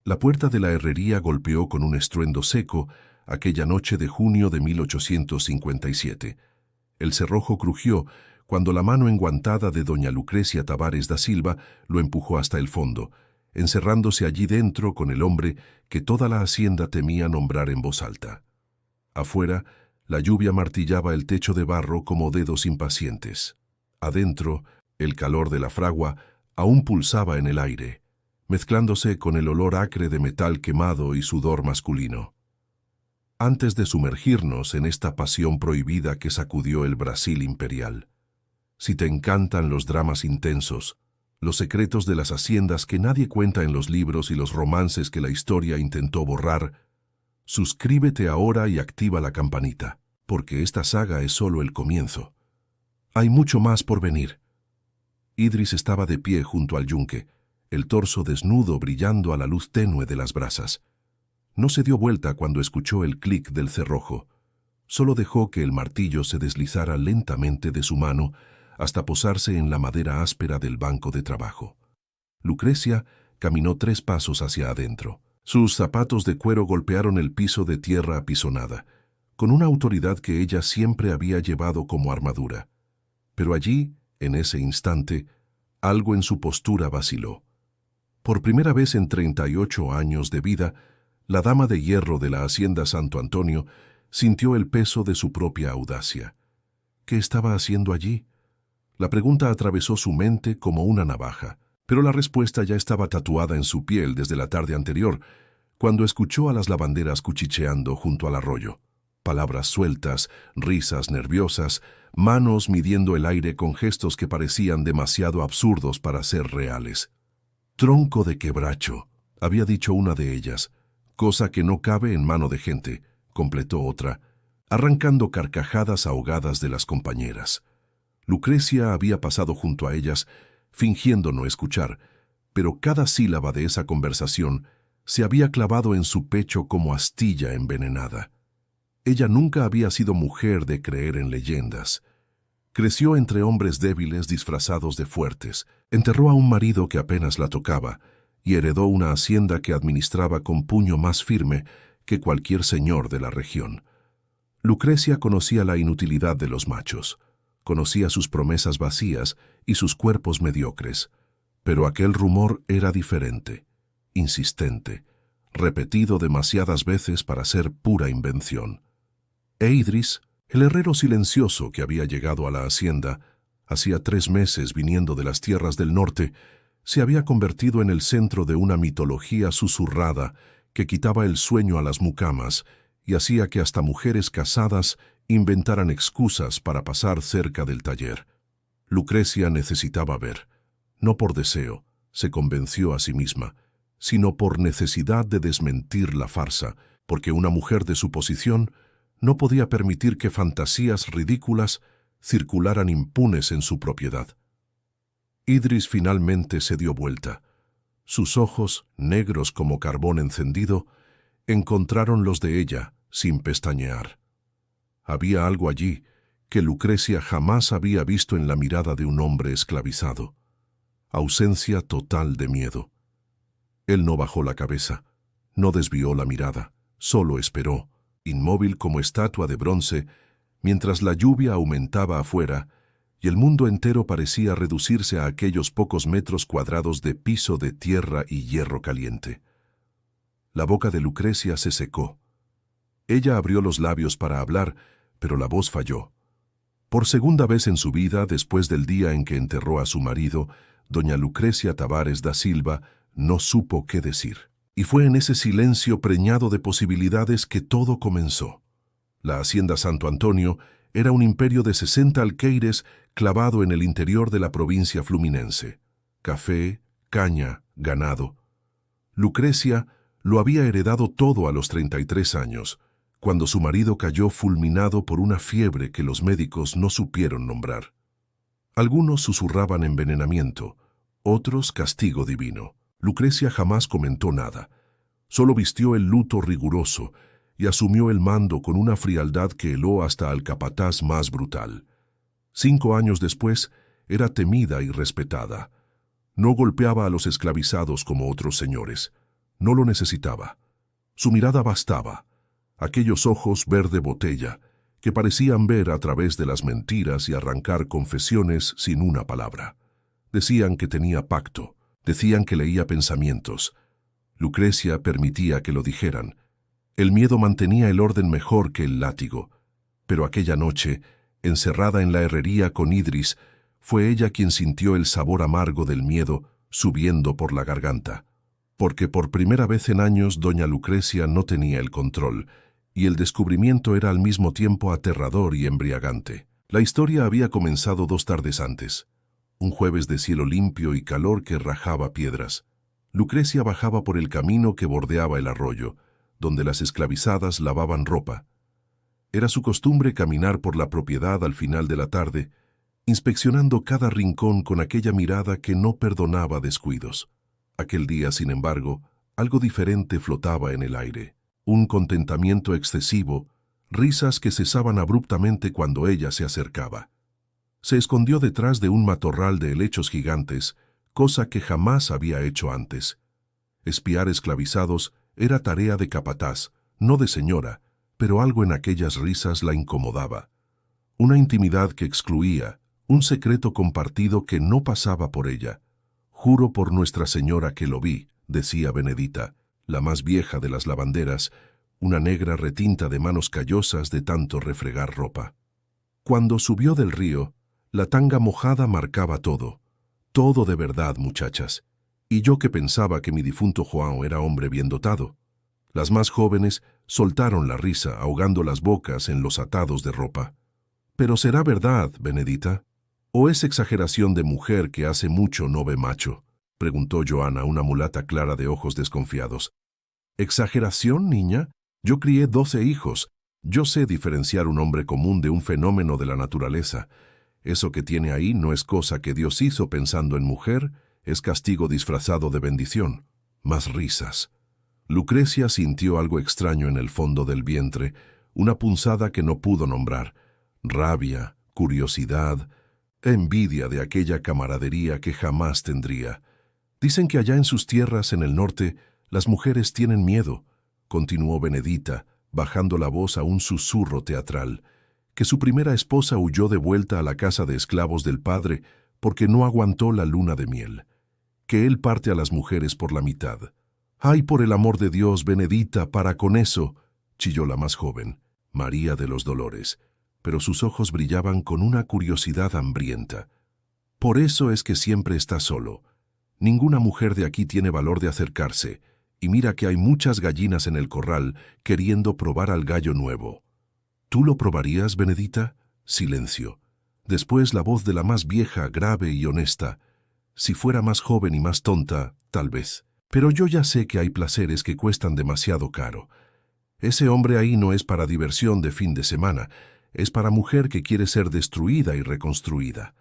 La puerta de la herrería golpeó con un estruendo seco aquella noche de junio de 1857. El cerrojo crujió cuando la mano enguantada de doña Lucrecia Tavares da Silva lo empujó hasta el fondo, encerrándose allí dentro con el hombre que toda la hacienda temía nombrar en voz alta. Afuera, la lluvia martillaba el techo de barro como dedos impacientes. Adentro, el calor de la fragua aún pulsaba en el aire, mezclándose con el olor acre de metal quemado y sudor masculino. Antes de sumergirnos en esta pasión prohibida que sacudió el Brasil imperial, si te encantan los dramas intensos, los secretos de las haciendas que nadie cuenta en los libros y los romances que la historia intentó borrar, suscríbete ahora y activa la campanita, porque esta saga es solo el comienzo. Hay mucho más por venir. Idris estaba de pie junto al yunque, el torso desnudo brillando a la luz tenue de las brasas. No se dio vuelta cuando escuchó el clic del cerrojo. Solo dejó que el martillo se deslizara lentamente de su mano hasta posarse en la madera áspera del banco de trabajo. Lucrecia caminó 3 pasos hacia adentro. Sus zapatos de cuero golpearon el piso de tierra apisonada, con una autoridad que ella siempre había llevado como armadura. Pero allí, en ese instante, algo en su postura vaciló. Por primera vez en 38 años de vida, la dama de hierro de la hacienda Santo Antonio sintió el peso de su propia audacia. ¿Qué estaba haciendo allí? La pregunta atravesó su mente como una navaja, pero la respuesta ya estaba tatuada en su piel desde la tarde anterior, cuando escuchó a las lavanderas cuchicheando junto al arroyo. Palabras sueltas, risas nerviosas, manos midiendo el aire con gestos que parecían demasiado absurdos para ser reales. «Tronco de quebracho», había dicho una de ellas, cosa que no cabe en mano de gente, completó otra, arrancando carcajadas ahogadas de las compañeras. Lucrecia había pasado junto a ellas, fingiendo no escuchar, pero cada sílaba de esa conversación se había clavado en su pecho como astilla envenenada. Ella nunca había sido mujer de creer en leyendas. Creció entre hombres débiles disfrazados de fuertes, enterró a un marido que apenas la tocaba y heredó una hacienda que administraba con puño más firme que cualquier señor de la región. Lucrecia conocía la inutilidad de los machos, conocía sus promesas vacías y sus cuerpos mediocres, pero aquel rumor era diferente, insistente, repetido demasiadas veces para ser pura invención. E Idris, el herrero silencioso que había llegado a la hacienda, hacía 3 meses viniendo de las tierras del norte, se había convertido en el centro de una mitología susurrada que quitaba el sueño a las mucamas y hacía que hasta mujeres casadas inventaran excusas para pasar cerca del taller. Lucrecia necesitaba ver, no por deseo, se convenció a sí misma, sino por necesidad de desmentir la farsa, porque una mujer de su posición no podía permitir que fantasías ridículas circularan impunes en su propiedad. Idris finalmente se dio vuelta. Sus ojos, negros como carbón encendido, encontraron los de ella sin pestañear. Había algo allí que Lucrecia jamás había visto en la mirada de un hombre esclavizado. Ausencia total de miedo. Él no bajó la cabeza, no desvió la mirada, solo esperó, inmóvil como estatua de bronce, mientras la lluvia aumentaba afuera y el mundo entero parecía reducirse a aquellos pocos metros cuadrados de piso de tierra y hierro caliente. La boca de Lucrecia se secó. Ella abrió los labios para hablar, pero la voz falló. Por segunda vez en su vida, después del día en que enterró a su marido, doña Lucrecia Tavares da Silva no supo qué decir. Y fue en ese silencio preñado de posibilidades que todo comenzó. La hacienda Santo Antonio era un imperio de 60 alqueires clavado en el interior de la provincia fluminense. Café, caña, ganado. Lucrecia lo había heredado todo a los 33 años, cuando su marido cayó fulminado por una fiebre que los médicos no supieron nombrar. Algunos susurraban envenenamiento, otros castigo divino. Lucrecia jamás comentó nada, solo vistió el luto riguroso y asumió el mando con una frialdad que heló hasta al capataz más brutal. 5 años después, era temida y respetada. No golpeaba a los esclavizados como otros señores. No lo necesitaba. Su mirada bastaba. Aquellos ojos verde botella, que parecían ver a través de las mentiras y arrancar confesiones sin una palabra. Decían que tenía pacto, decían que leía pensamientos. Lucrecia permitía que lo dijeran. El miedo mantenía el orden mejor que el látigo. Pero aquella noche, encerrada en la herrería con Idris, fue ella quien sintió el sabor amargo del miedo subiendo por la garganta. Porque por primera vez en años doña Lucrecia no tenía el control, y el descubrimiento era al mismo tiempo aterrador y embriagante. La historia había comenzado 2 tardes antes. Un jueves de cielo limpio y calor que rajaba piedras. Lucrecia bajaba por el camino que bordeaba el arroyo, donde las esclavizadas lavaban ropa. Era su costumbre caminar por la propiedad al final de la tarde, inspeccionando cada rincón con aquella mirada que no perdonaba descuidos. Aquel día, sin embargo, algo diferente flotaba en el aire. Un contentamiento excesivo, risas que cesaban abruptamente cuando ella se acercaba. Se escondió detrás de un matorral de helechos gigantes, cosa que jamás había hecho antes. Espiar esclavizados era tarea de capataz, no de señora, pero algo en aquellas risas la incomodaba. Una intimidad que excluía, un secreto compartido que no pasaba por ella. «Juro por Nuestra Señora que lo vi», decía Benedita, la más vieja de las lavanderas, una negra retinta de manos callosas de tanto refregar ropa. Cuando subió del río, la tanga mojada marcaba todo. Todo de verdad, muchachas. Y yo que pensaba que mi difunto João era hombre bien dotado. Las más jóvenes soltaron la risa, ahogando las bocas en los atados de ropa. «¿Pero será verdad, Benedita? ¿O es exageración de mujer que hace mucho no ve macho?», preguntó Joana, una mulata clara de ojos desconfiados. «¿Exageración, niña? Yo crié 12 hijos. Yo sé diferenciar un hombre común de un fenómeno de la naturaleza. Eso que tiene ahí no es cosa que Dios hizo pensando en mujer, es castigo disfrazado de bendición». Más risas. Lucrecia sintió algo extraño en el fondo del vientre, una punzada que no pudo nombrar. Rabia, curiosidad, envidia de aquella camaradería que jamás tendría. «Dicen que allá en sus tierras en el norte las mujeres tienen miedo», continuó Benedita, bajando la voz a un susurro teatral, «que su primera esposa huyó de vuelta a la casa de esclavos del padre porque no aguantó la luna de miel, que él parte a las mujeres por la mitad». «Ay, por el amor de Dios, Benedita, para con eso», chilló la más joven, María de los Dolores, pero sus ojos brillaban con una curiosidad hambrienta. «Por eso es que siempre está solo. Ninguna mujer de aquí tiene valor de acercarse, y mira que hay muchas gallinas en el corral queriendo probar al gallo nuevo». «¿Tú lo probarías, Benedita?». Silencio. Después la voz de la más vieja, grave y honesta. «Si fuera más joven y más tonta, tal vez. Pero yo ya sé que hay placeres que cuestan demasiado caro. Ese hombre ahí no es para diversión de fin de semana, es para mujer que quiere ser destruida y reconstruida».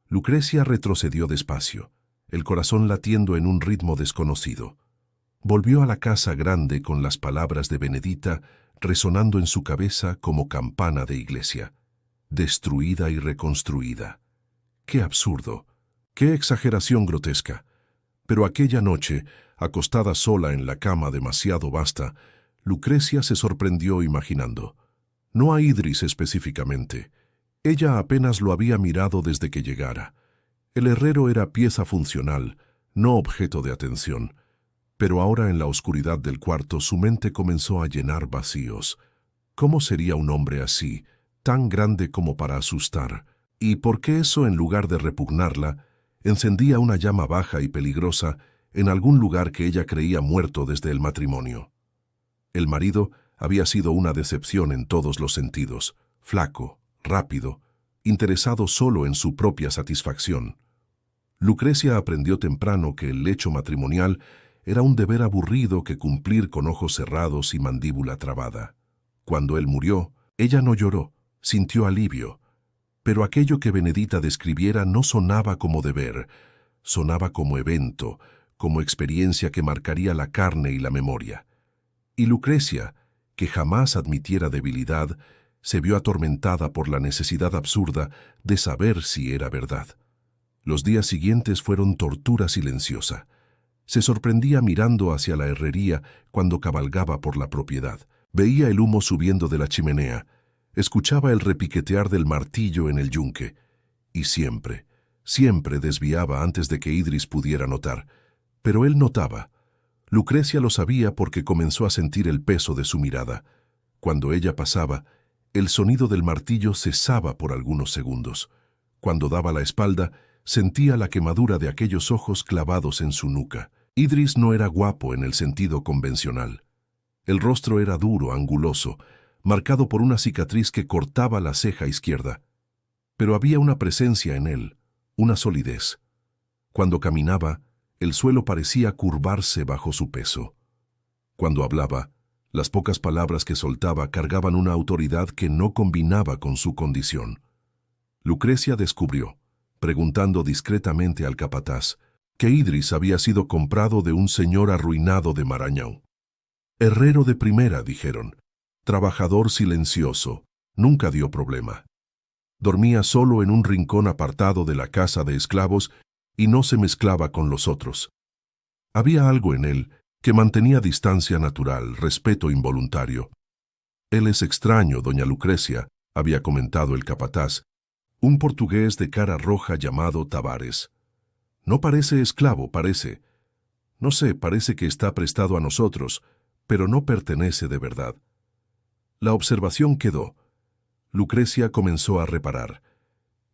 Lucrecia retrocedió despacio, el corazón latiendo en un ritmo desconocido. Volvió a la casa grande con las palabras de Benedita resonando en su cabeza como campana de iglesia. Destruida y reconstruida. ¡Qué absurdo! ¡Qué exageración grotesca! Pero aquella noche, acostada sola en la cama demasiado vasta, Lucrecia se sorprendió imaginando. No a Idris específicamente. Ella apenas lo había mirado desde que llegara. El herrero era pieza funcional, no objeto de atención. Pero ahora en la oscuridad del cuarto su mente comenzó a llenar vacíos. ¿Cómo sería un hombre así, tan grande como para asustar? ¿Y por qué eso, en lugar de repugnarla, encendía una llama baja y peligrosa en algún lugar que ella creía muerto desde el matrimonio? El marido había sido una decepción en todos los sentidos, flaco, rápido, interesado solo en su propia satisfacción. Lucrecia aprendió temprano que el lecho matrimonial era un deber aburrido que cumplir con ojos cerrados y mandíbula trabada. Cuando él murió, ella no lloró, sintió alivio. Pero aquello que Benedita describiera no sonaba como deber, sonaba como evento, como experiencia que marcaría la carne y la memoria. Y Lucrecia, que jamás admitiera debilidad, se vio atormentada por la necesidad absurda de saber si era verdad. Los días siguientes fueron tortura silenciosa. Se sorprendía mirando hacia la herrería cuando cabalgaba por la propiedad. Veía el humo subiendo de la chimenea, escuchaba el repiquetear del martillo en el yunque, y siempre, siempre desviaba antes de que Idris pudiera notar. Pero él notaba. Lucrecia lo sabía porque comenzó a sentir el peso de su mirada. Cuando ella pasaba, el sonido del martillo cesaba por algunos segundos. Cuando daba la espalda, sentía la quemadura de aquellos ojos clavados en su nuca. Idris no era guapo en el sentido convencional. El rostro era duro, anguloso, marcado por una cicatriz que cortaba la ceja izquierda. Pero había una presencia en él, una solidez. Cuando caminaba, el suelo parecía curvarse bajo su peso. Cuando hablaba, las pocas palabras que soltaba cargaban una autoridad que no combinaba con su condición. Lucrecia descubrió, preguntando discretamente al capataz, que Idris había sido comprado de un señor arruinado de Marañón. Herrero de primera, dijeron, trabajador silencioso, nunca dio problema. Dormía solo en un rincón apartado de la casa de esclavos y no se mezclaba con los otros. Había algo en él que mantenía distancia natural, respeto involuntario. Él es extraño, doña Lucrecia, había comentado el capataz, un portugués de cara roja llamado Tavares. No parece esclavo, parece. No sé, parece que está prestado a nosotros, pero no pertenece de verdad. La observación quedó. Lucrecia comenzó a reparar.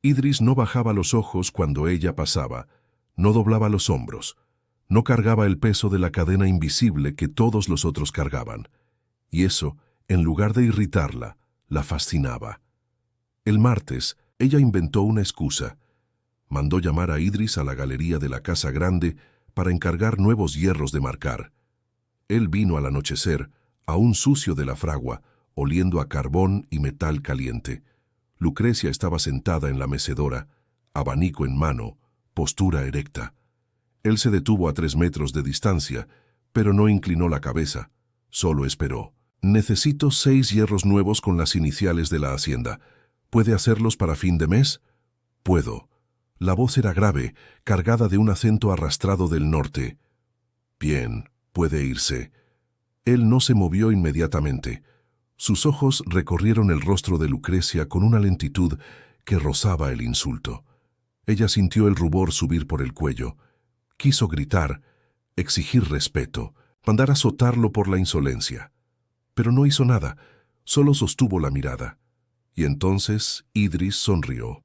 Idris no bajaba los ojos cuando ella pasaba, no doblaba los hombros, no cargaba el peso de la cadena invisible que todos los otros cargaban. Y eso, en lugar de irritarla, la fascinaba. El martes, ella inventó una excusa. Mandó llamar a Idris a la galería de la casa grande para encargar nuevos hierros de marcar. Él vino al anochecer, aún sucio de la fragua, oliendo a carbón y metal caliente. Lucrecia estaba sentada en la mecedora, abanico en mano, postura erecta. Él se detuvo a 3 metros de distancia, pero no inclinó la cabeza, solo esperó. Necesito 6 hierros nuevos con las iniciales de la hacienda. ¿Puede hacerlos para fin de mes? Puedo. La voz era grave, cargada de un acento arrastrado del norte. Bien, puede irse. Él no se movió inmediatamente. Sus ojos recorrieron el rostro de Lucrecia con una lentitud que rozaba el insulto. Ella sintió el rubor subir por el cuello. Quiso gritar, exigir respeto, mandar azotarlo por la insolencia. Pero no hizo nada, solo sostuvo la mirada. Y entonces Idris sonrió.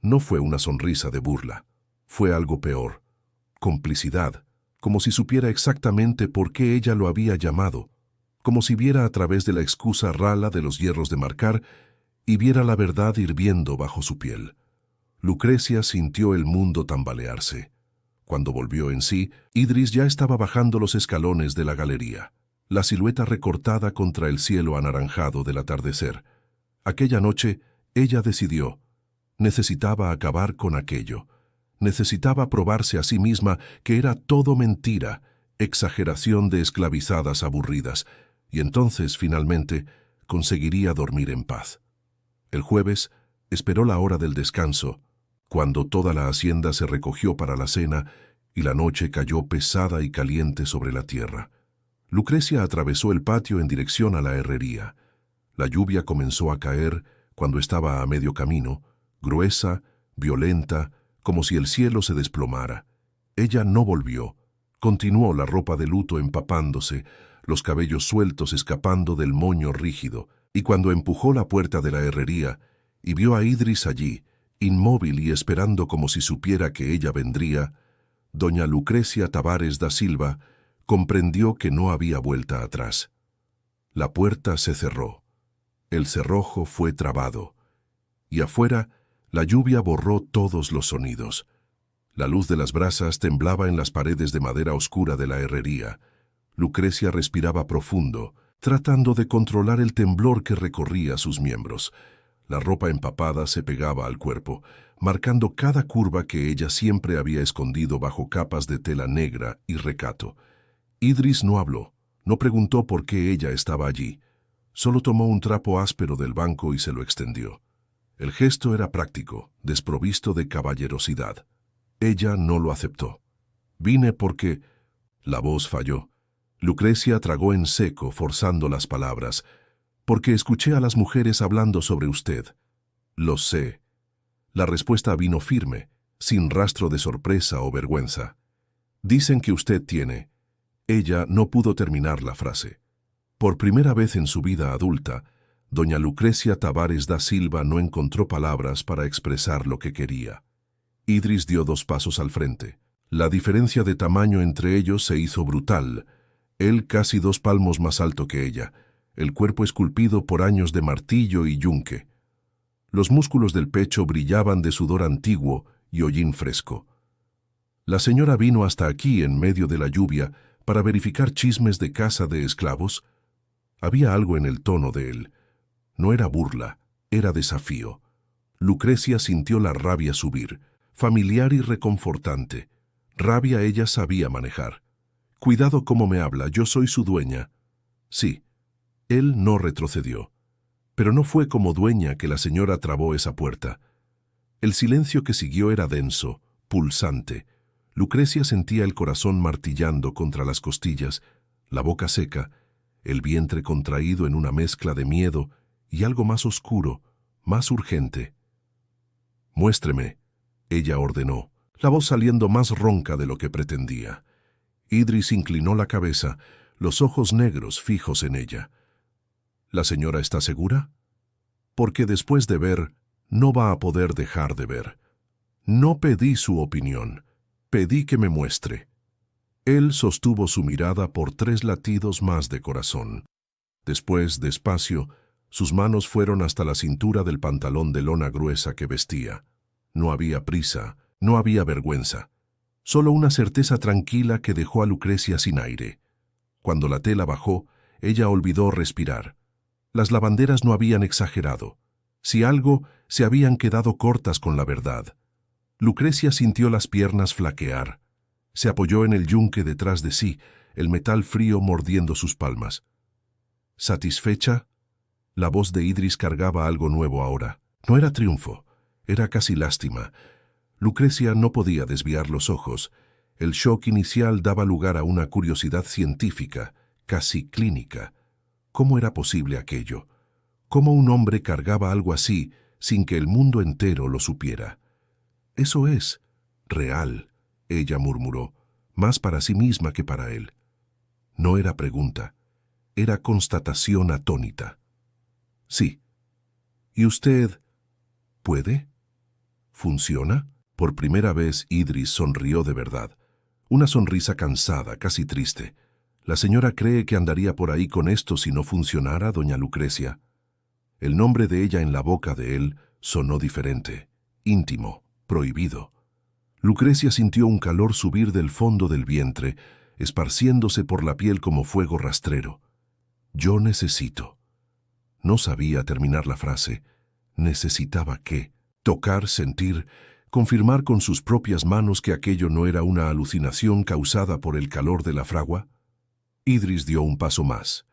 No fue una sonrisa de burla, fue algo peor. Complicidad, como si supiera exactamente por qué ella lo había llamado, como si viera a través de la excusa rala de los hierros de marcar y viera la verdad hirviendo bajo su piel. Lucrecia sintió el mundo tambalearse. Cuando volvió en sí, Idris ya estaba bajando los escalones de la galería, la silueta recortada contra el cielo anaranjado del atardecer. Aquella noche, ella decidió. Necesitaba acabar con aquello. Necesitaba probarse a sí misma que era todo mentira, exageración de esclavizadas aburridas, y entonces, finalmente, conseguiría dormir en paz. El jueves, esperó la hora del descanso, cuando toda la hacienda se recogió para la cena y la noche cayó pesada y caliente sobre la tierra. Lucrecia atravesó el patio en dirección a la herrería. La lluvia comenzó a caer cuando estaba a medio camino, gruesa, violenta, como si el cielo se desplomara. Ella no volvió. Continuó la ropa de luto empapándose, los cabellos sueltos escapando del moño rígido, y cuando empujó la puerta de la herrería y vio a Idris allí, inmóvil y esperando como si supiera que ella vendría, doña Lucrecia Tavares da Silva comprendió que no había vuelta atrás. La puerta se cerró. El cerrojo fue trabado. Y afuera, la lluvia borró todos los sonidos. La luz de las brasas temblaba en las paredes de madera oscura de la herrería. Lucrecia respiraba profundo, tratando de controlar el temblor que recorría sus miembros. La ropa empapada se pegaba al cuerpo, marcando cada curva que ella siempre había escondido bajo capas de tela negra y recato. Idris no habló, no preguntó por qué ella estaba allí. Solo tomó un trapo áspero del banco y se lo extendió. El gesto era práctico, desprovisto de caballerosidad. Ella no lo aceptó. Vine porque La voz falló. Lucrecia tragó en seco, forzando las palabras. «Porque escuché a las mujeres hablando sobre usted». «Lo sé». La respuesta vino firme, sin rastro de sorpresa o vergüenza. «Dicen que usted tiene». Ella no pudo terminar la frase. Por primera vez en su vida adulta, doña Lucrecia Tavares da Silva no encontró palabras para expresar lo que quería. Idris dio 2 pasos al frente. La diferencia de tamaño entre ellos se hizo brutal. Él casi 2 palmos más alto que ella, el cuerpo esculpido por años de martillo y yunque. Los músculos del pecho brillaban de sudor antiguo y hollín fresco. La señora vino hasta aquí en medio de la lluvia para verificar chismes de casa de esclavos. Había algo en el tono de él. No era burla, era desafío. Lucrecia sintió la rabia subir, familiar y reconfortante. Rabia ella sabía manejar. «Cuidado cómo me habla, yo soy su dueña». Sí, él no retrocedió. Pero no fue como dueña que la señora trabó esa puerta. El silencio que siguió era denso, pulsante. Lucrecia sentía el corazón martillando contra las costillas, la boca seca, el vientre contraído en una mezcla de miedo y algo más oscuro, más urgente. «Muéstreme», ella ordenó, la voz saliendo más ronca de lo que pretendía. Idris inclinó la cabeza, los ojos negros fijos en ella. «¿La señora está segura?» «Porque después de ver, no va a poder dejar de ver. No pedí su opinión, pedí que me muestre». Él sostuvo su mirada por 3 latidos más de corazón. Después, despacio, sus manos fueron hasta la cintura del pantalón de lona gruesa que vestía. No había prisa, no había vergüenza. Solo una certeza tranquila que dejó a Lucrecia sin aire. Cuando la tela bajó, ella olvidó respirar. Las lavanderas no habían exagerado. Si algo, se habían quedado cortas con la verdad. Lucrecia sintió las piernas flaquear. Se apoyó en el yunque detrás de sí, el metal frío mordiendo sus palmas. ¿Satisfecha? La voz de Idris cargaba algo nuevo ahora. No era triunfo, era casi lástima. Lucrecia no podía desviar los ojos. El shock inicial daba lugar a una curiosidad científica, casi clínica. ¿Cómo era posible aquello? ¿Cómo un hombre cargaba algo así sin que el mundo entero lo supiera? «Eso es real», ella murmuró, más para sí misma que para él. No era pregunta, era constatación atónita. «Sí». «¿Y usted puede? ¿Funciona?» Por primera vez Idris sonrió de verdad. Una sonrisa cansada, casi triste. «¿La señora cree que andaría por ahí con esto si no funcionara, doña Lucrecia?» El nombre de ella en la boca de él sonó diferente, íntimo, prohibido. Lucrecia sintió un calor subir del fondo del vientre, esparciéndose por la piel como fuego rastrero. «Yo necesito». No sabía terminar la frase. ¿Necesitaba qué? Tocar, sentir, confirmar con sus propias manos que aquello no era una alucinación causada por el calor de la fragua. Idris dio un paso más.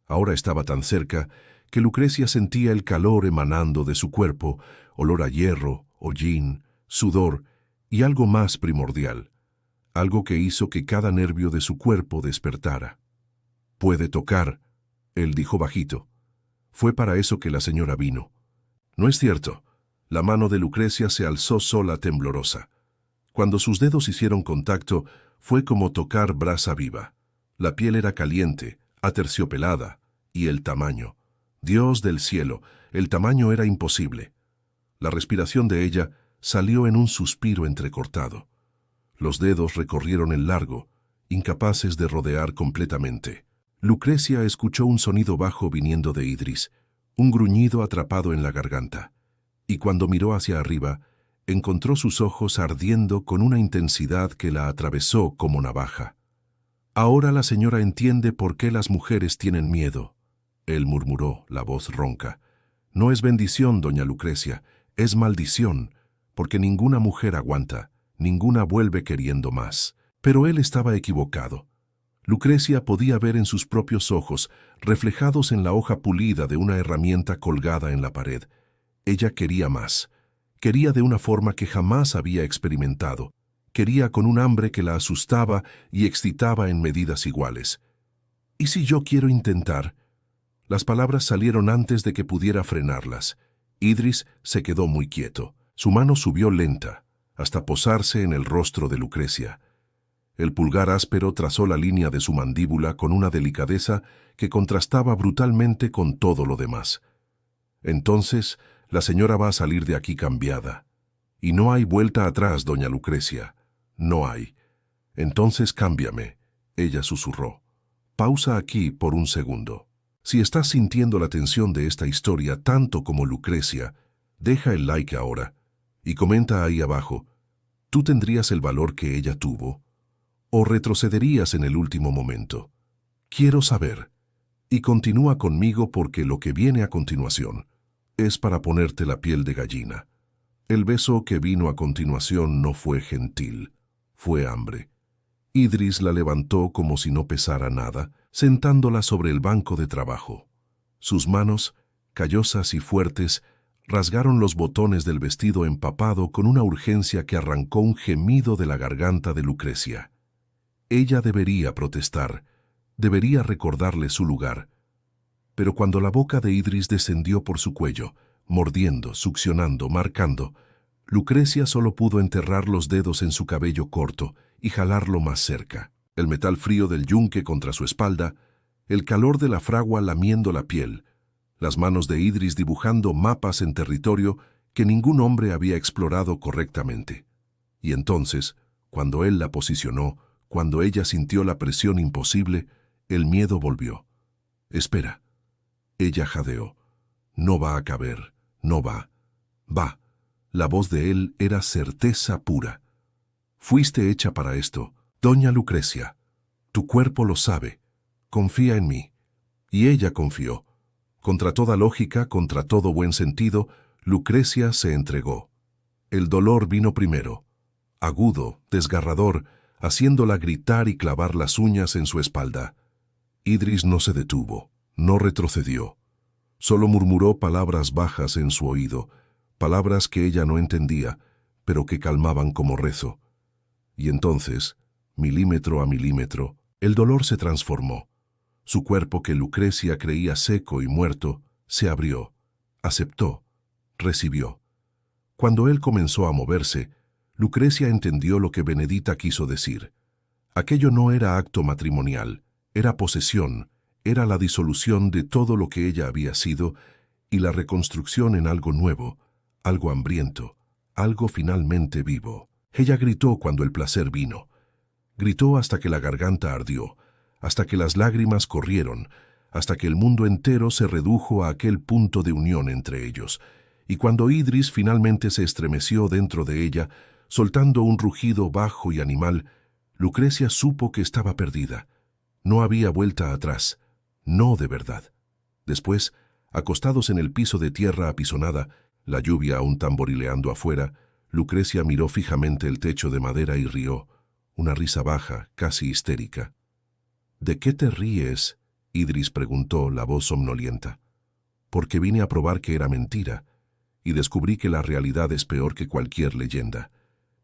Ahora estaba tan cerca que Lucrecia sentía el calor emanando de su cuerpo, olor a hierro, hollín, sudor y algo más primordial, algo que hizo que cada nervio de su cuerpo despertara. «Puede tocar», él dijo bajito. «Fue para eso que la señora vino». «No es cierto». La mano de Lucrecia se alzó sola temblorosa. Cuando sus dedos hicieron contacto, fue como tocar brasa viva. La piel era caliente, aterciopelada, y el tamaño. Dios del cielo, el tamaño era imposible. La respiración de ella salió en un suspiro entrecortado. Los dedos recorrieron el largo, incapaces de rodear completamente. Lucrecia escuchó un sonido bajo viniendo de Idris, un gruñido atrapado en la garganta. Y cuando miró hacia arriba, encontró sus ojos ardiendo con una intensidad que la atravesó como navaja. «Ahora la señora entiende por qué las mujeres tienen miedo», él murmuró, la voz ronca. «No es bendición, doña Lucrecia, es maldición, porque ninguna mujer aguanta, ninguna vuelve queriendo más». Pero él estaba equivocado. Lucrecia podía ver en sus propios ojos, reflejados en la hoja pulida de una herramienta colgada en la pared. Ella quería más. Quería de una forma que jamás había experimentado. Quería con un hambre que la asustaba y excitaba en medidas iguales. ¿Y si yo quiero intentar? Las palabras salieron antes de que pudiera frenarlas. Idris se quedó muy quieto. Su mano subió lenta, hasta posarse en el rostro de Lucrecia. El pulgar áspero trazó la línea de su mandíbula con una delicadeza que contrastaba brutalmente con todo lo demás. Entonces, la señora va a salir de aquí cambiada. Y no hay vuelta atrás, doña Lucrecia. No hay. Entonces cámbiame, ella susurró. Pausa aquí por un segundo. Si estás sintiendo la tensión de esta historia tanto como Lucrecia, deja el like ahora y comenta ahí abajo, ¿tú tendrías el valor que ella tuvo? ¿O retrocederías en el último momento? Quiero saber. Y continúa conmigo porque lo que viene a continuación es para ponerte la piel de gallina. El beso que vino a continuación no fue gentil, fue hambre. Idris la levantó como si no pesara nada, sentándola sobre el banco de trabajo. Sus manos, callosas y fuertes, rasgaron los botones del vestido empapado con una urgencia que arrancó un gemido de la garganta de Lucrecia. Ella debería protestar, debería recordarle su lugar. Pero cuando la boca de Idris descendió por su cuello, mordiendo, succionando, marcando, Lucrecia solo pudo enterrar los dedos en su cabello corto y jalarlo más cerca. El metal frío del yunque contra su espalda, el calor de la fragua lamiendo la piel, las manos de Idris dibujando mapas en territorio que ningún hombre había explorado correctamente. Y entonces, cuando él la posicionó, cuando ella sintió la presión imposible, el miedo volvió. Espera. Ella jadeó. No va a caber, no va. Va. La voz de él era certeza pura. Fuiste hecha para esto, doña Lucrecia. Tu cuerpo lo sabe. Confía en mí. Y ella confió. Contra toda lógica, contra todo buen sentido, Lucrecia se entregó. El dolor vino primero, agudo, desgarrador, haciéndola gritar y clavar las uñas en su espalda. Idris no se detuvo, no retrocedió. Solo murmuró palabras bajas en su oído, palabras que ella no entendía, pero que calmaban como rezo. Y entonces, milímetro a milímetro, el dolor se transformó. Su cuerpo, que Lucrecia creía seco y muerto, se abrió, aceptó, recibió. Cuando él comenzó a moverse, Lucrecia entendió lo que Benedita quiso decir. Aquello no era acto matrimonial, era posesión, era la disolución de todo lo que ella había sido y la reconstrucción en algo nuevo, algo hambriento, algo finalmente vivo. Ella gritó cuando el placer vino. Gritó hasta que la garganta ardió, hasta que las lágrimas corrieron, hasta que el mundo entero se redujo a aquel punto de unión entre ellos. Y cuando Idris finalmente se estremeció dentro de ella, soltando un rugido bajo y animal, Lucrecia supo que estaba perdida. No había vuelta atrás, no de verdad. Después, acostados en el piso de tierra apisonada, la lluvia aún tamborileando afuera, Lucrecia miró fijamente el techo de madera y rió, una risa baja, casi histérica. ¿De qué te ríes?, Idris preguntó, la voz somnolienta. Porque vine a probar que era mentira, y descubrí que la realidad es peor que cualquier leyenda.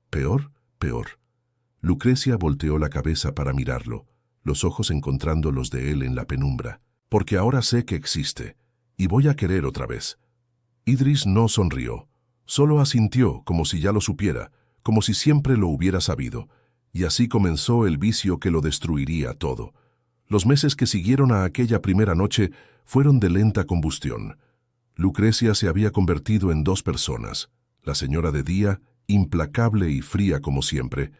¿Peor? Peor. Lucrecia volteó la cabeza para mirarlo, los ojos encontrando los de él en la penumbra. Porque ahora sé que existe, y voy a querer otra vez. Idris no sonrió, solo asintió como si ya lo supiera, como si siempre lo hubiera sabido, y así comenzó el vicio que lo destruiría todo. Los meses que siguieron a aquella primera noche fueron de lenta combustión. Lucrecia se había convertido en dos personas, la señora de día, implacable y fría como siempre,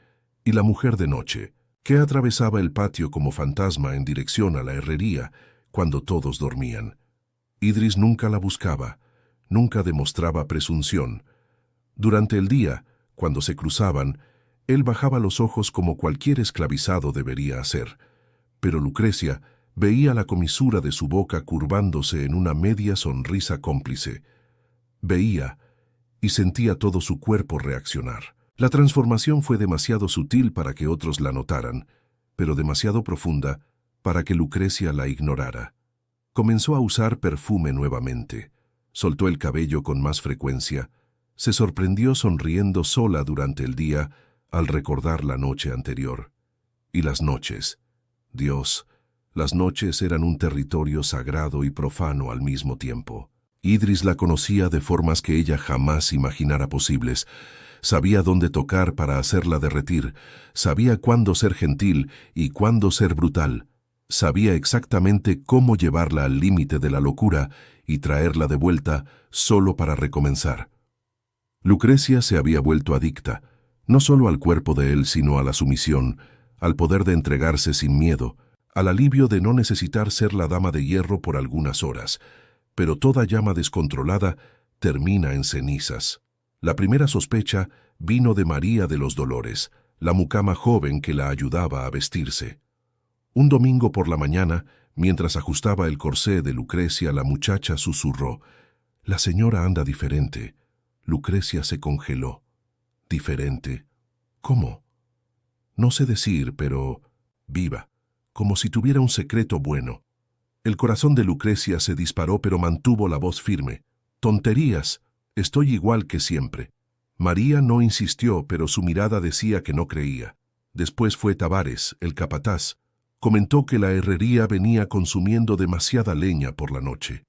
y la mujer de noche, que atravesaba el patio como fantasma en dirección a la herrería cuando todos dormían. Idris nunca la buscaba, nunca demostraba presunción. Durante el día, cuando se cruzaban, él bajaba los ojos como cualquier esclavizado debería hacer, pero Lucrecia veía la comisura de su boca curvándose en una media sonrisa cómplice. Veía y sentía todo su cuerpo reaccionar. La transformación fue demasiado sutil para que otros la notaran, pero demasiado profunda para que Lucrecia la ignorara. Comenzó a usar perfume nuevamente, soltó el cabello con más frecuencia, se sorprendió sonriendo sola durante el día, al recordar la noche anterior. Y las noches. Dios, las noches eran un territorio sagrado y profano al mismo tiempo. Idris la conocía de formas que ella jamás imaginara posibles. Sabía dónde tocar para hacerla derretir, sabía cuándo ser gentil y cuándo ser brutal. Sabía exactamente cómo llevarla al límite de la locura y traerla de vuelta solo para recomenzar. Lucrecia se había vuelto adicta, no solo al cuerpo de él, sino a la sumisión, al poder de entregarse sin miedo, al alivio de no necesitar ser la dama de hierro por algunas horas. Pero toda llama descontrolada termina en cenizas. La primera sospecha vino de María de los Dolores, la mucama joven que la ayudaba a vestirse. Un domingo por la mañana, mientras ajustaba el corsé de Lucrecia, la muchacha susurró: «La señora anda diferente». Lucrecia se congeló. «¿Diferente? ¿Cómo?» «No sé decir, pero viva, como si tuviera un secreto bueno». El corazón de Lucrecia se disparó, pero mantuvo la voz firme. «Tonterías, estoy igual que siempre». María no insistió, pero su mirada decía que no creía. Después fue Tavares, el capataz. Comentó que la herrería venía consumiendo demasiada leña por la noche.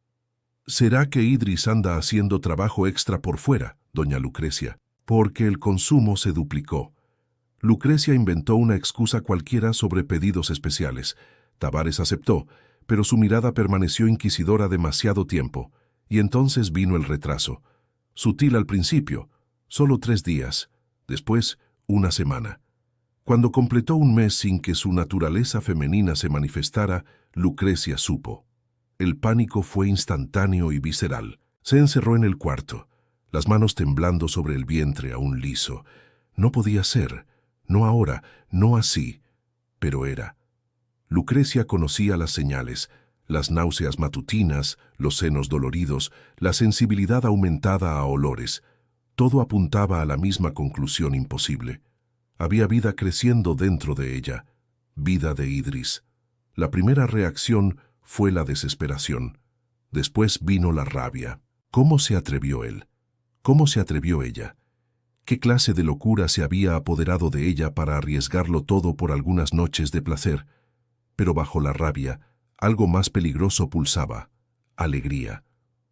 «¿Será que Idris anda haciendo trabajo extra por fuera, doña Lucrecia? Porque el consumo se duplicó». Lucrecia inventó una excusa cualquiera sobre pedidos especiales. Tavares aceptó, pero su mirada permaneció inquisidora demasiado tiempo, y entonces vino el retraso. Sutil al principio, solo 3 días, después 1 semana. Cuando completó un mes sin que su naturaleza femenina se manifestara, Lucrecia supo. El pánico fue instantáneo y visceral. Se encerró en el cuarto, las manos temblando sobre el vientre aún liso. No podía ser, no ahora, no así, pero era. Lucrecia conocía las señales, las náuseas matutinas, los senos doloridos, la sensibilidad aumentada a olores. Todo apuntaba a la misma conclusión imposible. Había vida creciendo dentro de ella, vida de Idris. La primera reacción fue la desesperación. Después vino la rabia. ¿Cómo se atrevió él? ¿Cómo se atrevió ella? ¿Qué clase de locura se había apoderado de ella para arriesgarlo todo por algunas noches de placer? Pero bajo la rabia, algo más peligroso pulsaba: alegría.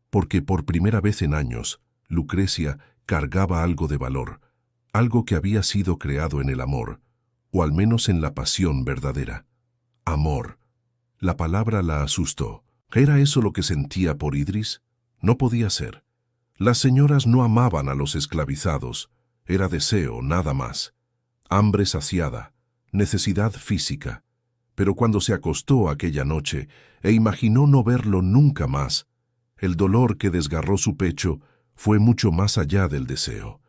Porque por primera vez en años, Lucrecia cargaba algo de valor, algo que había sido creado en el amor, o al menos en la pasión verdadera. Amor. La palabra la asustó. ¿Era eso lo que sentía por Idris? No podía ser. Las señoras no amaban a los esclavizados. Era deseo, nada más. Hambre saciada, necesidad física. Pero cuando se acostó aquella noche e imaginó no verlo nunca más, el dolor que desgarró su pecho fue mucho más allá del deseo.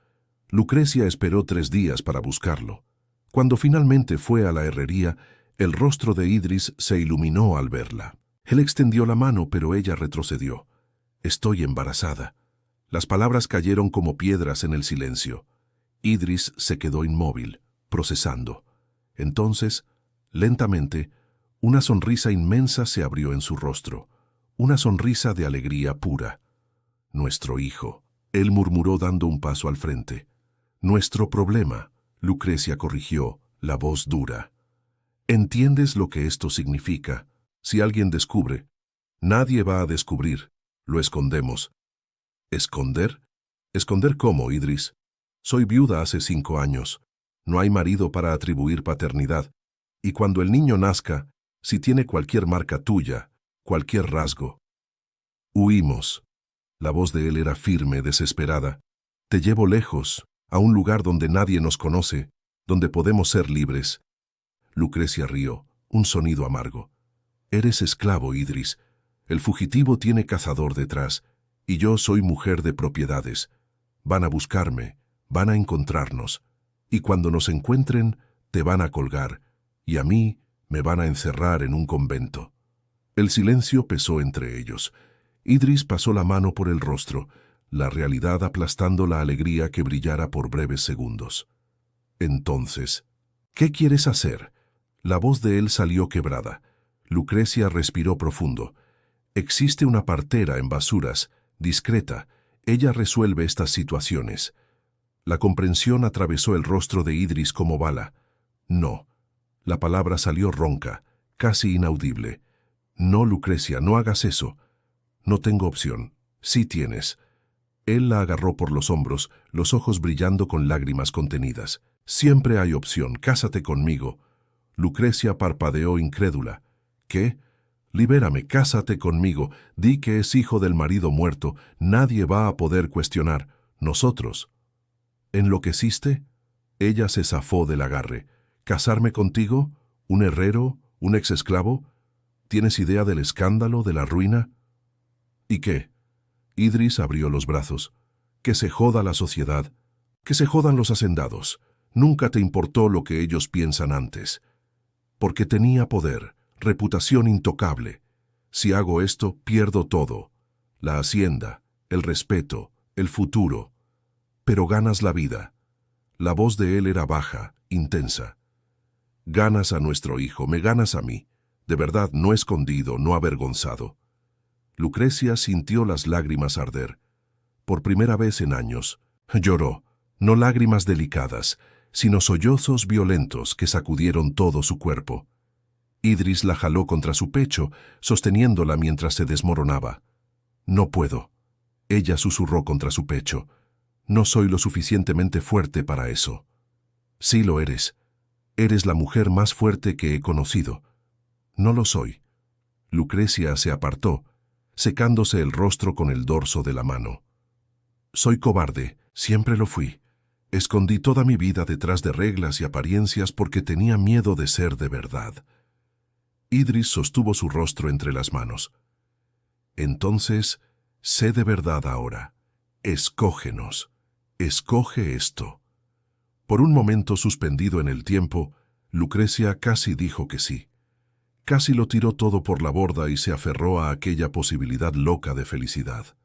Lucrecia esperó 3 días para buscarlo. Cuando finalmente fue a la herrería, el rostro de Idris se iluminó al verla. Él extendió la mano, pero ella retrocedió. «Estoy embarazada». Las palabras cayeron como piedras en el silencio. Idris se quedó inmóvil, procesando. Entonces, lentamente, una sonrisa inmensa se abrió en su rostro, una sonrisa de alegría pura. «Nuestro hijo», él murmuró dando un paso al frente. «Nuestro problema», Lucrecia corrigió, la voz dura. «¿Entiendes lo que esto significa? Si alguien descubre, nadie va a descubrir. Lo escondemos». «¿Esconder? ¿Esconder cómo, Idris? Soy viuda hace 5 años. No hay marido para atribuir paternidad. Y cuando el niño nazca, si tiene cualquier marca tuya, cualquier rasgo». «Huimos». La voz de él era firme, desesperada. «Te llevo lejos, a un lugar donde nadie nos conoce, donde podemos ser libres». Lucrecia rió, un sonido amargo. «Eres esclavo, Idris. El fugitivo tiene cazador detrás, y yo soy mujer de propiedades. Van a buscarme, van a encontrarnos, y cuando nos encuentren, te van a colgar, y a mí me van a encerrar en un convento». El silencio pesó entre ellos. Idris pasó la mano por el rostro, la realidad aplastando la alegría que brillara por breves segundos. «Entonces, ¿qué quieres hacer?». La voz de él salió quebrada. Lucrecia respiró profundo. «Existe una partera en Basuras, discreta. Ella resuelve estas situaciones». La comprensión atravesó el rostro de Idris como bala. No. La palabra salió ronca, casi inaudible. No, Lucrecia, no hagas eso. No tengo opción. Sí tienes. Él la agarró por los hombros, los ojos brillando con lágrimas contenidas. Siempre hay opción, cásate conmigo. Lucrecia parpadeó incrédula. ¿Qué? Libérame, cásate conmigo, di que es hijo del marido muerto, nadie va a poder cuestionar. Nosotros. ¿Enloqueciste? Ella se zafó del agarre. ¿Casarme contigo? ¿Un herrero? ¿Un exesclavo? ¿Tienes idea del escándalo, de la ruina? ¿Y qué? Idris abrió los brazos. Que se joda la sociedad. Que se jodan los hacendados. Nunca te importó lo que ellos piensan antes. Porque tenía poder, reputación intocable. Si hago esto, pierdo todo. La hacienda, el respeto, el futuro. Pero ganas la vida. La voz de él era baja, intensa. Ganas a nuestro hijo, me ganas a mí. De verdad, no escondido, no avergonzado. Lucrecia sintió las lágrimas arder. Por primera vez en años, lloró, no lágrimas delicadas, sino sollozos violentos que sacudieron todo su cuerpo. Idris la jaló contra su pecho, sosteniéndola mientras se desmoronaba. No puedo. Ella susurró contra su pecho. No soy lo suficientemente fuerte para eso. Sí lo eres. Eres la mujer más fuerte que he conocido. No lo soy. Lucrecia se apartó, secándose el rostro con el dorso de la mano. Soy cobarde, siempre lo fui. Escondí toda mi vida detrás de reglas y apariencias porque tenía miedo de ser de verdad. Idris sostuvo su rostro entre las manos. Entonces, sé de verdad ahora. Escógenos. Escoge esto. Por un momento suspendido en el tiempo, Lucrecia casi dijo que sí. Casi lo tiró todo por la borda y se aferró a aquella posibilidad loca de felicidad.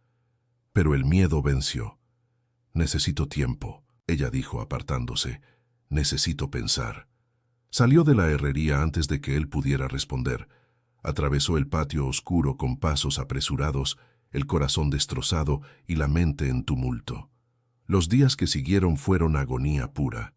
Pero el miedo venció. Necesito tiempo, ella dijo apartándose. Necesito pensar. Salió de la herrería antes de que él pudiera responder. Atravesó el patio oscuro con pasos apresurados, el corazón destrozado y la mente en tumulto. Los días que siguieron fueron agonía pura.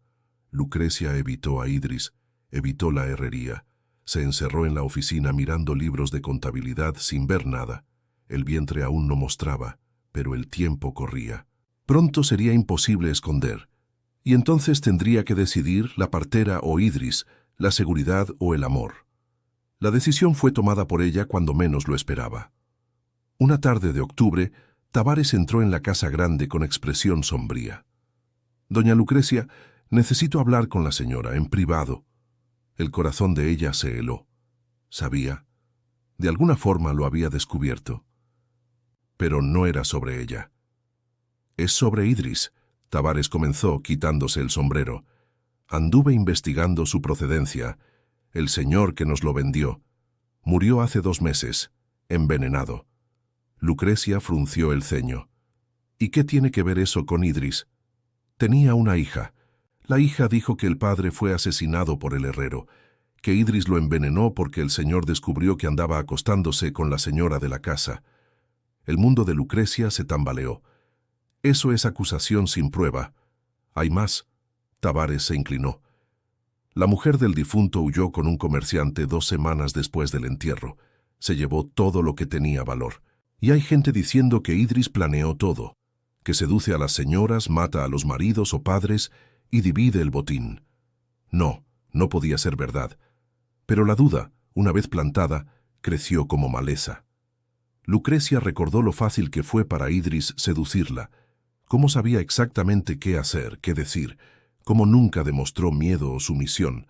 Lucrecia evitó a Idris, evitó la herrería. Se encerró en la oficina mirando libros de contabilidad sin ver nada. El vientre aún no mostraba, pero el tiempo corría. Pronto sería imposible esconder. Y entonces tendría que decidir la partera o Idris, la seguridad o el amor. La decisión fue tomada por ella cuando menos lo esperaba. Una tarde de octubre, Tavares entró en la casa grande con expresión sombría. «Doña Lucrecia, necesito hablar con la señora, en privado». El corazón de ella se heló. Sabía. De alguna forma lo había descubierto. Pero no era sobre ella. «Es sobre Idris», Tavares comenzó, quitándose el sombrero. «Anduve investigando su procedencia. El señor que nos lo vendió. Murió hace 2 meses, envenenado». Lucrecia frunció el ceño. «¿Y qué tiene que ver eso con Idris?» «Tenía una hija. La hija dijo que el padre fue asesinado por el herrero, que Idris lo envenenó porque el señor descubrió que andaba acostándose con la señora de la casa». El mundo de Lucrecia se tambaleó. «Eso es acusación sin prueba. ¿Hay más?» Tavares se inclinó. «La mujer del difunto huyó con un comerciante 2 semanas después del entierro. Se llevó todo lo que tenía valor. Y hay gente diciendo que Idris planeó todo, que seduce a las señoras, mata a los maridos o padres y divide el botín». No, no podía ser verdad. Pero la duda, una vez plantada, creció como maleza. Lucrecia recordó lo fácil que fue para Idris seducirla, cómo sabía exactamente qué hacer, qué decir, cómo nunca demostró miedo o sumisión.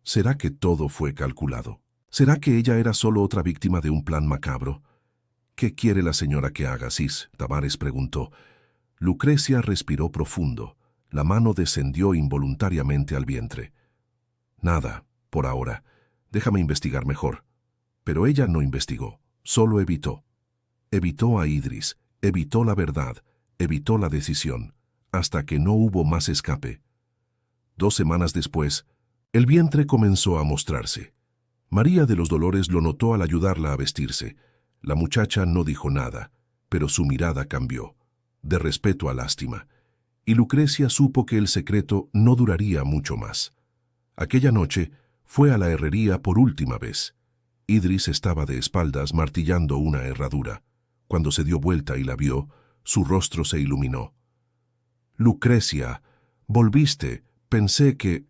¿Será que todo fue calculado? ¿Será que ella era solo otra víctima de un plan macabro? «¿Qué quiere la señora que haga, Sis?», Tavares preguntó. Lucrecia respiró profundo. La mano descendió involuntariamente al vientre. «Nada, por ahora. Déjame investigar mejor». Pero ella no investigó, solo evitó. Evitó a Idris, evitó la verdad, evitó la decisión, hasta que no hubo más escape. 2 semanas después, el vientre comenzó a mostrarse. María de los Dolores lo notó al ayudarla a vestirse. La muchacha no dijo nada, pero su mirada cambió, de respeto a lástima. y Lucrecia supo que el secreto no duraría mucho más. Aquella noche fue a la herrería por última vez. Idris estaba de espaldas martillando una herradura. Cuando se dio vuelta y la vio, su rostro se iluminó. «Lucrecia, volviste. Pensé que...»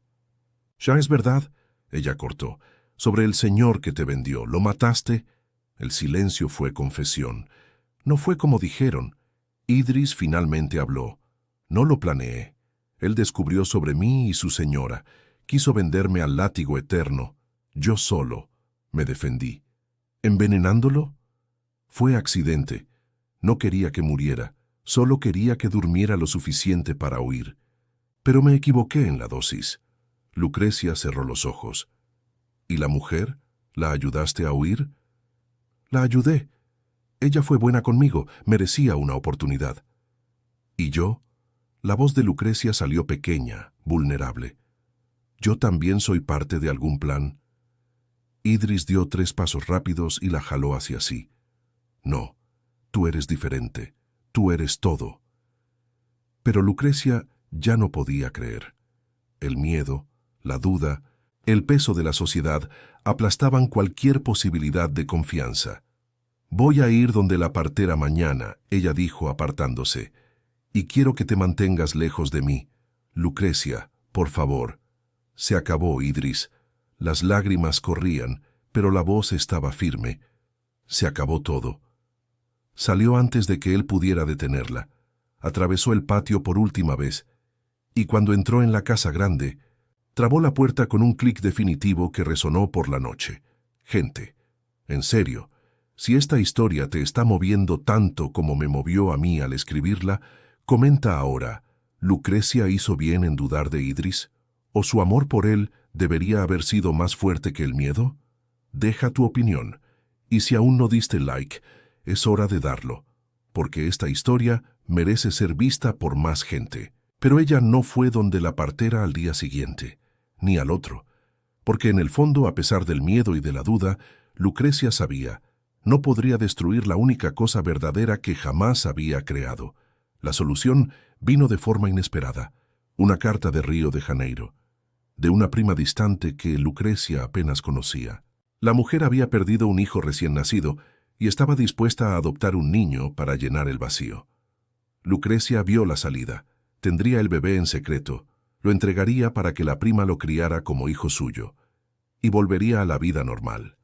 «Ya es verdad», ella cortó. «Sobre el señor que te vendió. ¿Lo mataste?» El silencio fue confesión. No fue como dijeron. Idris finalmente habló. «No lo planeé. Él descubrió sobre mí y su señora. Quiso venderme al látigo eterno. Yo solo me defendí». «¿Envenenándolo?» «Fue accidente. No quería que muriera. Solo quería que durmiera lo suficiente para huir. Pero me equivoqué en la dosis». Lucrecia cerró los ojos. «¿Y la mujer? ¿La ayudaste a huir?» «La ayudé. Ella fue buena conmigo. Merecía una oportunidad». «¿Y yo?» La voz de Lucrecia salió pequeña, vulnerable. «¿Yo también soy parte de algún plan?» Idris dio 3 pasos rápidos y la jaló hacia sí. «No, tú eres diferente. Tú eres todo». Pero Lucrecia ya no podía creer. El miedo, la duda, el peso de la sociedad aplastaban cualquier posibilidad de confianza. «Voy a ir donde la partera mañana», ella dijo apartándose. «Y quiero que te mantengas lejos de mí. Lucrecia, por favor». Se acabó, Idris. Las lágrimas corrían, pero la voz estaba firme. Se acabó todo. Salió antes de que él pudiera detenerla. Atravesó el patio por última vez, y cuando entró en la casa grande, trabó la puerta con un clic definitivo que resonó por la noche. «Gente, en serio, si esta historia te está moviendo tanto como me movió a mí al escribirla, comenta ahora, ¿Lucrecia hizo bien en dudar de Idris? ¿O su amor por él debería haber sido más fuerte que el miedo? Deja tu opinión, y si aún no diste like, es hora de darlo, porque esta historia merece ser vista por más gente». Pero ella no fue donde la partera al día siguiente, ni al otro, porque en el fondo, a pesar del miedo y de la duda, Lucrecia sabía, no podría destruir la única cosa verdadera que jamás había creado. La solución vino de forma inesperada, una carta de Río de Janeiro, de una prima distante que Lucrecia apenas conocía. La mujer había perdido un hijo recién nacido y estaba dispuesta a adoptar un niño para llenar el vacío. Lucrecia vio la salida. Tendría el bebé en secreto, lo entregaría para que la prima lo criara como hijo suyo, y volvería a la vida normal.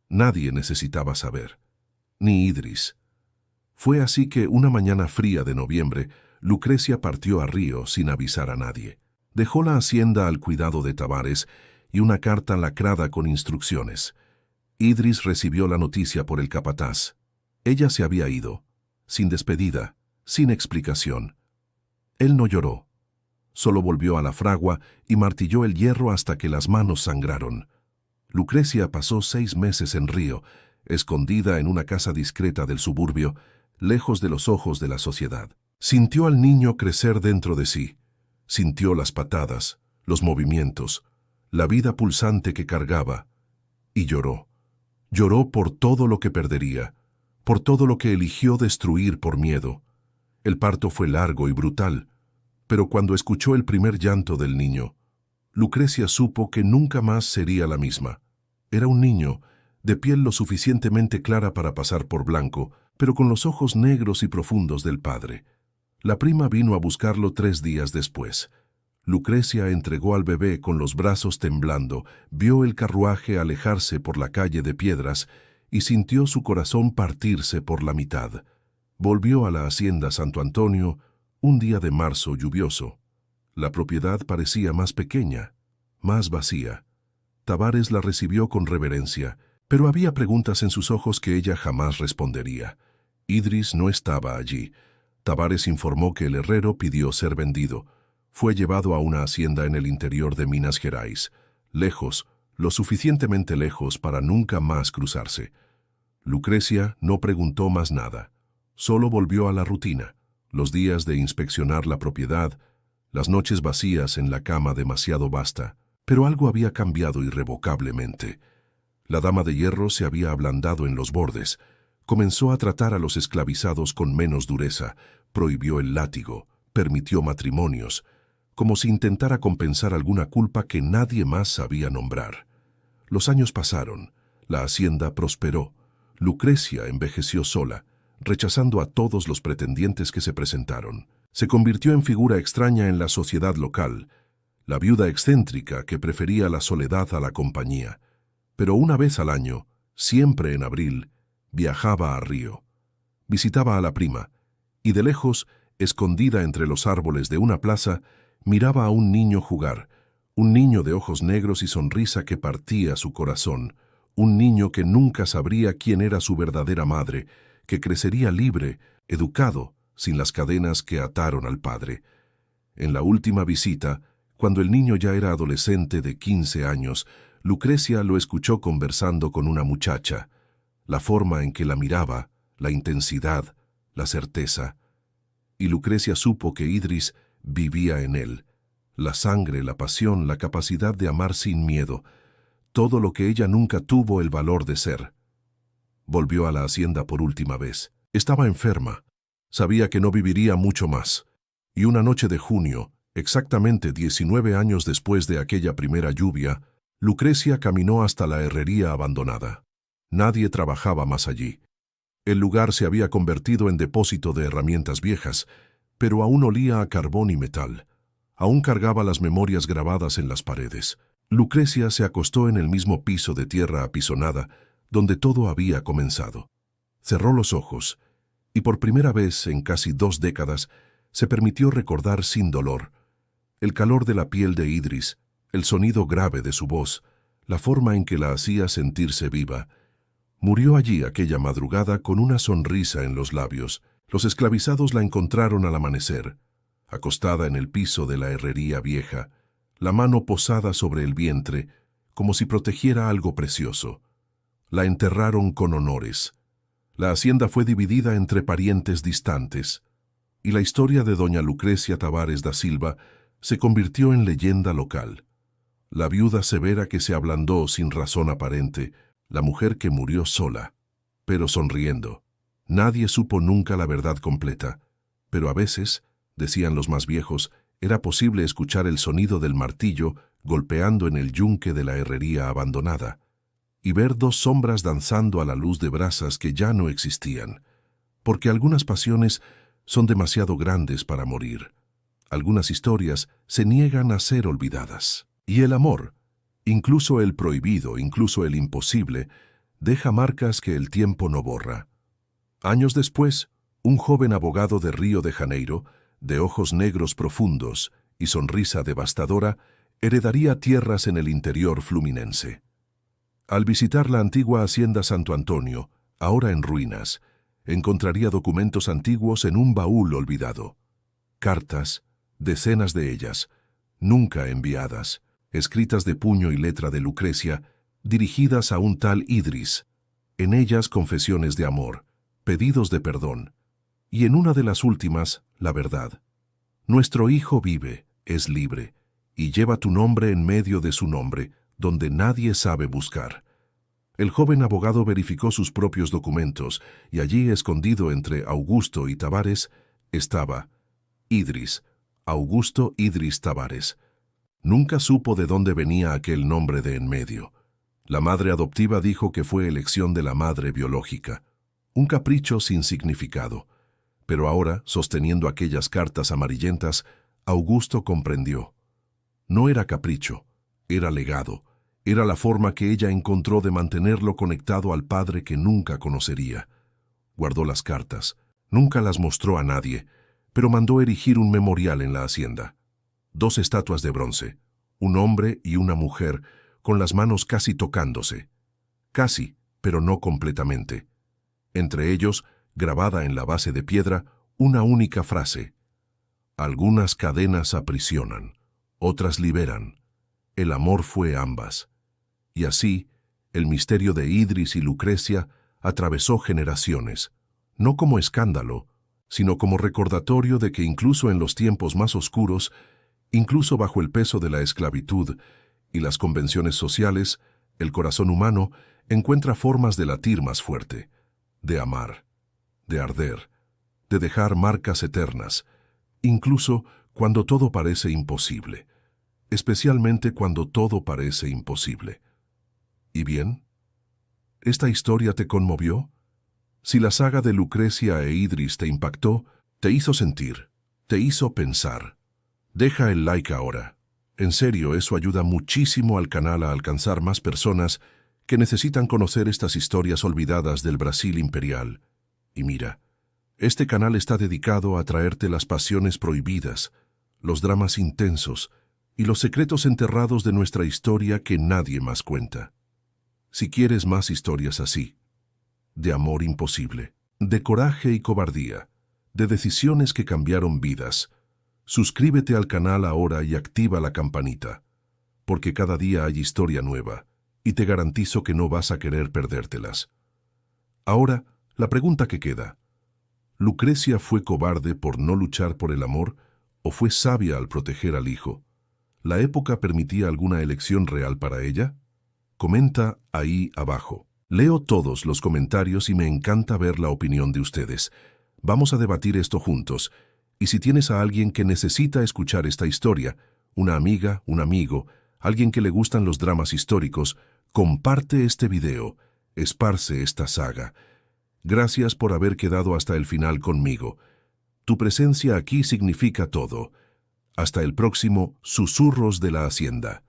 Nadie necesitaba saber, ni Idris. Fue así que una mañana fría de noviembre, Lucrecia partió a Río sin avisar a nadie. Dejó la hacienda al cuidado de Tavares y una carta lacrada con instrucciones. Idris recibió la noticia por el capataz. Ella se había ido, sin despedida, sin explicación. Él no lloró. Solo volvió a la fragua y martilló el hierro hasta que las manos sangraron. Lucrecia pasó 6 meses en Río, escondida en una casa discreta del suburbio, lejos de los ojos de la sociedad. Sintió al niño crecer dentro de sí. Sintió las patadas, los movimientos, la vida pulsante que cargaba. Y lloró. Lloró por todo lo que perdería, por todo lo que eligió destruir por miedo. El parto fue largo y brutal, pero cuando escuchó el primer llanto del niño, Lucrecia supo que nunca más sería la misma. Era un niño, de piel lo suficientemente clara para pasar por blanco, pero con los ojos negros y profundos del padre. La prima vino a buscarlo 3 días después. Lucrecia entregó al bebé con los brazos temblando, vio el carruaje alejarse por la calle de piedras y sintió su corazón partirse por la mitad. Volvió a la hacienda Santo Antonio un día de marzo lluvioso. La propiedad parecía más pequeña, más vacía. Tavares la recibió con reverencia, pero había preguntas en sus ojos que ella jamás respondería. Idris no estaba allí. Tavares informó que el herrero pidió ser vendido. Fue llevado a una hacienda en el interior de Minas Gerais, lejos, lo suficientemente lejos para nunca más cruzarse. Lucrecia no preguntó más nada. Solo volvió a la rutina, los días de inspeccionar la propiedad, las noches vacías en la cama demasiado vasta. Pero algo había cambiado irrevocablemente. La dama de hierro se había ablandado en los bordes. Comenzó a tratar a los esclavizados con menos dureza, prohibió el látigo, permitió matrimonios, como si intentara compensar alguna culpa que nadie más sabía nombrar. Los años pasaron, la hacienda prosperó, Lucrecia envejeció sola, rechazando a todos los pretendientes que se presentaron. Se convirtió en figura extraña en la sociedad local, la viuda excéntrica que prefería la soledad a la compañía. Pero una vez al año, siempre en abril, viajaba a Río. Visitaba a la prima, y de lejos, escondida entre los árboles de una plaza, miraba a un niño jugar, un niño de ojos negros y sonrisa que partía su corazón, un niño que nunca sabría quién era su verdadera madre, que crecería libre, educado, sin las cadenas que ataron al padre. En la última visita, cuando el niño ya era adolescente de 15 años, Lucrecia lo escuchó conversando con una muchacha. La forma en que la miraba, la intensidad, la certeza. Y Lucrecia supo que Idris vivía en él. La sangre, la pasión, la capacidad de amar sin miedo, todo lo que ella nunca tuvo el valor de ser. Volvió a la hacienda por última vez. Estaba enferma. Sabía que no viviría mucho más. Y una noche de junio, exactamente 19 años después de aquella primera lluvia, Lucrecia caminó hasta la herrería abandonada. Nadie trabajaba más allí. El lugar se había convertido en depósito de herramientas viejas, pero aún olía a carbón y metal. Aún cargaba las memorias grabadas en las paredes. Lucrecia se acostó en el mismo piso de tierra apisonada, donde todo había comenzado. Cerró los ojos, y por primera vez en casi 2 décadas se permitió recordar sin dolor el calor de la piel de Idris, el sonido grave de su voz, la forma en que la hacía sentirse viva. Murió allí aquella madrugada con una sonrisa en los labios. Los esclavizados la encontraron al amanecer, acostada en el piso de la herrería vieja, la mano posada sobre el vientre, como si protegiera algo precioso. La enterraron con honores. La hacienda fue dividida entre parientes distantes, y la historia de doña Lucrecia Tavares da Silva se convirtió en leyenda local. La viuda severa que se ablandó sin razón aparente, la mujer que murió sola, pero sonriendo. Nadie supo nunca la verdad completa, pero a veces, decían los más viejos, era posible escuchar el sonido del martillo golpeando en el yunque de la herrería abandonada, y ver 2 sombras danzando a la luz de brasas que ya no existían, porque algunas pasiones son demasiado grandes para morir. Algunas historias se niegan a ser olvidadas. Y el amor, incluso el prohibido, incluso el imposible, deja marcas que el tiempo no borra. Años después, un joven abogado de Río de Janeiro, de ojos negros profundos y sonrisa devastadora, heredaría tierras en el interior fluminense. Al visitar la antigua hacienda Santo Antonio, ahora en ruinas, encontraría documentos antiguos en un baúl olvidado. Cartas, decenas de ellas, nunca enviadas, escritas de puño y letra de Lucrecia, dirigidas a un tal Idris. En ellas confesiones de amor, pedidos de perdón, y en una de las últimas, la verdad. Nuestro hijo vive, es libre, y lleva tu nombre en medio de su nombre, donde nadie sabe buscar. El joven abogado verificó sus propios documentos, y allí, escondido entre Augusto y Tavares, estaba Idris, Augusto Idris Tavares. Nunca supo de dónde venía aquel nombre de en medio. La madre adoptiva dijo que fue elección de la madre biológica, un capricho sin significado. Pero ahora, sosteniendo aquellas cartas amarillentas, Augusto comprendió. No era capricho, era legado, era la forma que ella encontró de mantenerlo conectado al padre que nunca conocería. Guardó las cartas, nunca las mostró a nadie, pero mandó erigir un memorial en la hacienda. 2 estatuas de bronce, un hombre y una mujer, con las manos casi tocándose. Casi, pero no completamente. Entre ellos, grabada en la base de piedra, una única frase. Algunas cadenas aprisionan, otras liberan. El amor fue ambas. Y así, el misterio de Idris y Lucrecia atravesó generaciones, no como escándalo, sino como recordatorio de que incluso en los tiempos más oscuros, incluso bajo el peso de la esclavitud y las convenciones sociales, el corazón humano encuentra formas de latir más fuerte, de amar, de arder, de dejar marcas eternas, incluso cuando todo parece imposible, especialmente cuando todo parece imposible. ¿Y bien? ¿Esta historia te conmovió? Si la saga de Lucrecia e Idris te impactó, te hizo sentir, te hizo pensar, deja el like ahora. En serio, eso ayuda muchísimo al canal a alcanzar más personas que necesitan conocer estas historias olvidadas del Brasil imperial. Y mira, este canal está dedicado a traerte las pasiones prohibidas, los dramas intensos y los secretos enterrados de nuestra historia que nadie más cuenta. Si quieres más historias así, de amor imposible, de coraje y cobardía, de decisiones que cambiaron vidas, suscríbete al canal ahora y activa la campanita, porque cada día hay historia nueva, y te garantizo que no vas a querer perdértelas. Ahora, la pregunta que queda: ¿Lucrecia fue cobarde por no luchar por el amor o fue sabia al proteger al hijo? ¿La época permitía alguna elección real para ella? Comenta ahí abajo. Leo todos los comentarios y me encanta ver la opinión de ustedes. Vamos a debatir esto juntos. Y si tienes a alguien que necesita escuchar esta historia, una amiga, un amigo, alguien que le gustan los dramas históricos, comparte este video, esparce esta saga. Gracias por haber quedado hasta el final conmigo. Tu presencia aquí significa todo. Hasta el próximo Susurros de la Hacienda.